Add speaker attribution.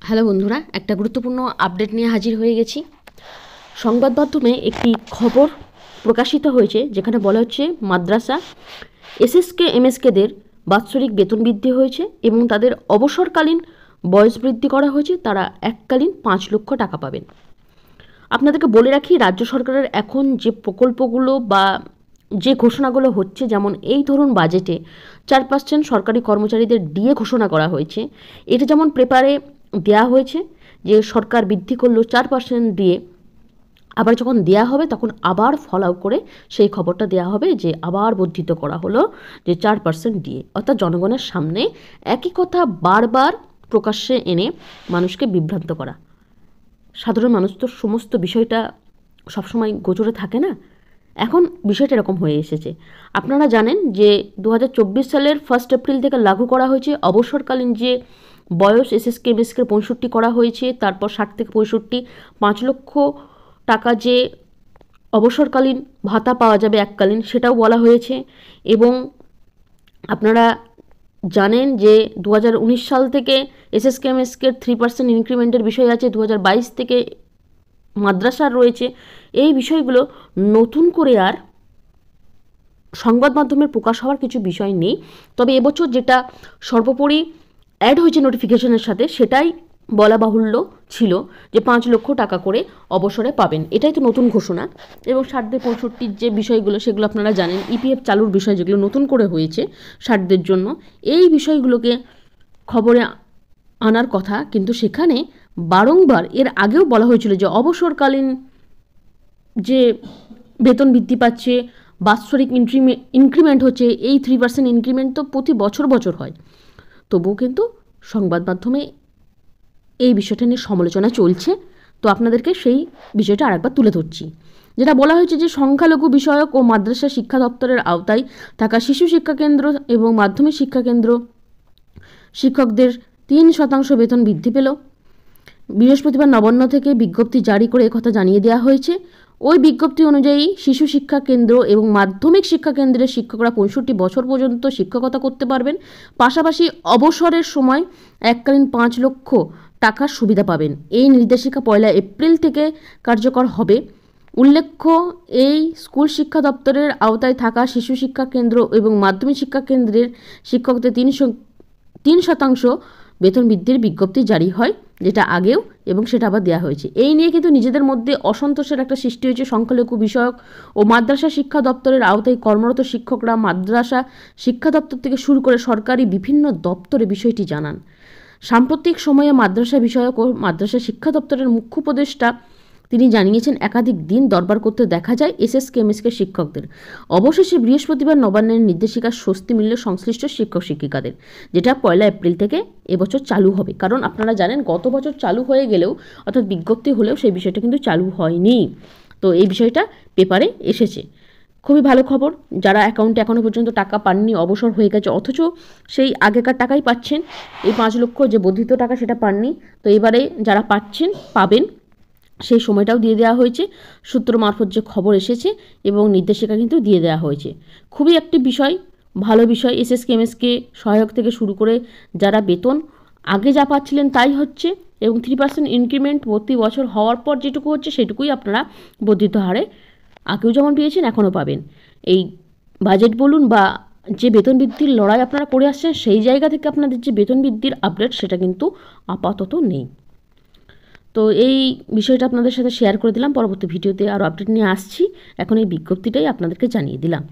Speaker 1: Hello বন্ধুরা, একটা গুরুত্বপূর্ণ আপডেট নিয়ে হাজির হয়ে গেছি। সংবাদ মাধ্যমে একটি খবর প্রকাশিত হয়েছে যেখানে বলা হচ্ছে মাদ্রাসা এসএসকে এমএসকেদের বাৎসরিক বেতন বৃদ্ধি হয়েছে এবং তাদের অবসরকালীন বয়স বৃদ্ধি করা হয়েছে। তারা এককালীন ৫ লক্ষ টাকা পাবেন। আপনাদেরকে বলে রাখি, রাজ্য সরকারের এখন যে প্রকল্পগুলো বা যে ঘোষণাগুলো হচ্ছে, যেমন এই ধরুন বাজেটে 4% সরকারি কর্মচারীদের ডিএ ঘোষণা করা হয়েছে। এটা যেমন পেপারে দেয়া হয়েছে যে সরকার বৃদ্ধি করলো 4% দিয়ে, আবার যখন দেয়া হবে তখন আবার ফলো করে সেই খবরটা দেয়া হবে যে আবার বর্ধিত করা হলো যে 4% দিয়ে, অর্থাৎ জনগণের সামনে একই কথা বারবার প্রকাশ্যে এনে মানুষকে বিভ্রান্ত করা। সাধারণ মানুষ তো সমস্ত বিষয়টা সবসময় গোচরে থাকে না, এখন বিষয়টা এরকম হয়ে এসেছে। আপনারা জানেন যে 2024 সালের 1 এপ্রিল থেকে লাগু করা হয়েছে অবসরকালীন যে বয়স এসএসকে এমএসকে 65 করা হয়েছে, তারপর 60 থেকে 65 5 লক্ষ টাকা যে অবসরকালীন ভাতা পাওয়া যাবে এককালীন, সেটাও বলা হয়েছে। এবং আপনারা জানেন যে 2019 সাল থেকে এসএসকে এমএসকে 3% ইনক্রিমেন্টের বিষয় আছে, 2022 থেকে মাদ্রাসার রয়েছে। এই বিষয়গুলো নতুন করে আর সংবাদ মাধ্যমের প্রকাশ হওয়ার কিছু বিষয় নেই। তবে এবছর যেটা সর্বোপরি অ্যাড হয়েছে নোটিফিকেশনের সাথে, সেটাই বলা বাহুল্য ছিল যে 5 লক্ষ টাকা করে অবসরে পাবেন। এটাই তো নতুন ঘোষণা। এবং 60 65 যে বিষয়গুলো সেগুলো আপনারা জানেন, ইপিএফ চালুর বিষয় যেগুলো নতুন করে হয়েছে 60 জন্য, এই বিষয়গুলোকে খবরে আনার কথা। কিন্তু সেখানে বারংবার এর আগেও বলা হয়েছিল যে অবসরকালীন যে বেতন বৃদ্ধি পাচ্ছে, বাৎসরিক ইনক্রিমেন্ট হচ্ছে, এই 3% ইনক্রিমেন্ট তো প্রতি বছর বছর হয়। তবুও কিন্তু সংবাদ মাধ্যমে এই বিষয়টা নিয়ে সমালোচনা চলছে। তো আপনাদেরকে সেই বিষয়টা আরেকবার তুলে ধরছি। যেটা বলা হয়েছে যে সংখ্যালঘু বিষয়ক ও মাদ্রাসা শিক্ষা দপ্তরের আওতায় থাকা শিশু শিক্ষা কেন্দ্র এবং মাধ্যমিক শিক্ষা কেন্দ্র শিক্ষকদের 3% বেতন বৃদ্ধি পেল। বৃহস্পতিবার নবান্ন থেকে বিজ্ঞপ্তি জারি করে একথা জানিয়ে দেওয়া হয়েছে। ওই বিজ্ঞপ্তি অনুযায়ী শিশু শিক্ষা কেন্দ্র এবং মাধ্যমিক শিক্ষা কেন্দ্রের শিক্ষকরা 65 বছর পর্যন্ত শিক্ষকতা করতে পারবেন। পাশাপাশি অবসরের সময় এককালীন 5 লক্ষ টাকার সুবিধা পাবেন। এই নির্দেশিকা 1 এপ্রিল থেকে কার্যকর হবে। উল্লেখ্য, এই স্কুল শিক্ষা দপ্তরের আওতায় থাকা শিশু শিক্ষা কেন্দ্র এবং মাধ্যমিক শিক্ষা কেন্দ্রের শিক্ষকদের 3% বেতন বৃদ্ধির বিজ্ঞপ্তি জারি হয়, যেটা আগেও, এবং সেটা আবার দেওয়া হয়েছে। এই নিয়ে কিন্তু নিজেদের মধ্যে অসন্তোষের একটা সৃষ্টি হয়েছে। সংখ্যালঘু বিষয়ক ও মাদ্রাসা শিক্ষা দপ্তরের আওতায় কর্মরত শিক্ষকরা মাদ্রাসা শিক্ষা দপ্তর থেকে শুরু করে সরকারি বিভিন্ন দপ্তরে বিষয়টি জানান। সাম্প্রতিক সময়ে মাদ্রাসা বিষয়ক ও মাদ্রাসা শিক্ষা দপ্তরের মুখ্য উপদেষ্টা তিনি জানিয়েছেন, একাধিক দিন দরবার করতে দেখা যায় এসএসকে এমএসকে শিক্ষকদের। অবশেষে বৃহস্পতিবার নবান্নের নির্দেশিকার স্বস্তি মিলল সংশ্লিষ্ট শিক্ষক শিক্ষিকাদের, যেটা 1 এপ্রিল থেকে এবছর চালু হবে। কারণ আপনারা জানেন গত বছর চালু হয়ে গেলেও, অর্থাৎ বিজ্ঞপ্তি হলেও, সেই বিষয়টা কিন্তু চালু হয়নি। তো এই বিষয়টা পেপারে এসেছে। খুবই ভালো খবর। যারা অ্যাকাউন্টে এখনও পর্যন্ত টাকা পাননি, অবসর হয়ে গেছে, অথচ সেই আগেকার টাকাই পাচ্ছেন, এই 5 লক্ষ যে বর্ধিত টাকা সেটা পাননি, তো এবারে যারা পাচ্ছেন পাবেন, সেই সময়টাও দিয়ে দেওয়া হয়েছে। সূত্র মারফত যে খবর এসেছে এবং নির্দেশিকা কিন্তু দিয়ে দেওয়া হয়েছে। খুবই একটি বিষয়, ভালো বিষয়। এসএসকে এমএসকে সহায়ক থেকে শুরু করে যারা বেতন আগে যা পাচ্ছিলেন তাই হচ্ছে, এবং 3% ইনক্রিমেন্ট প্রতি বছর হওয়ার পর যেটুকু হচ্ছে সেটুকুই আপনারা বর্ধিত হারে আগেও যেমন পেয়েছেন এখনও পাবেন। এই বাজেট বলুন বা যে বেতন বৃদ্ধির লড়াই আপনারা করে আসছেন, সেই জায়গা থেকে আপনাদের যে বেতন বৃদ্ধির আপডেট সেটা কিন্তু আপাতত নেই। তো এই বিষয়টা আপনাদের সাথে শেয়ার করে দিলাম। পরবর্তী ভিডিওতে আরও আপডেট নিয়ে আসছি। এখন এই বিজ্ঞপ্তিটাই আপনাদেরকে জানিয়ে দিলাম।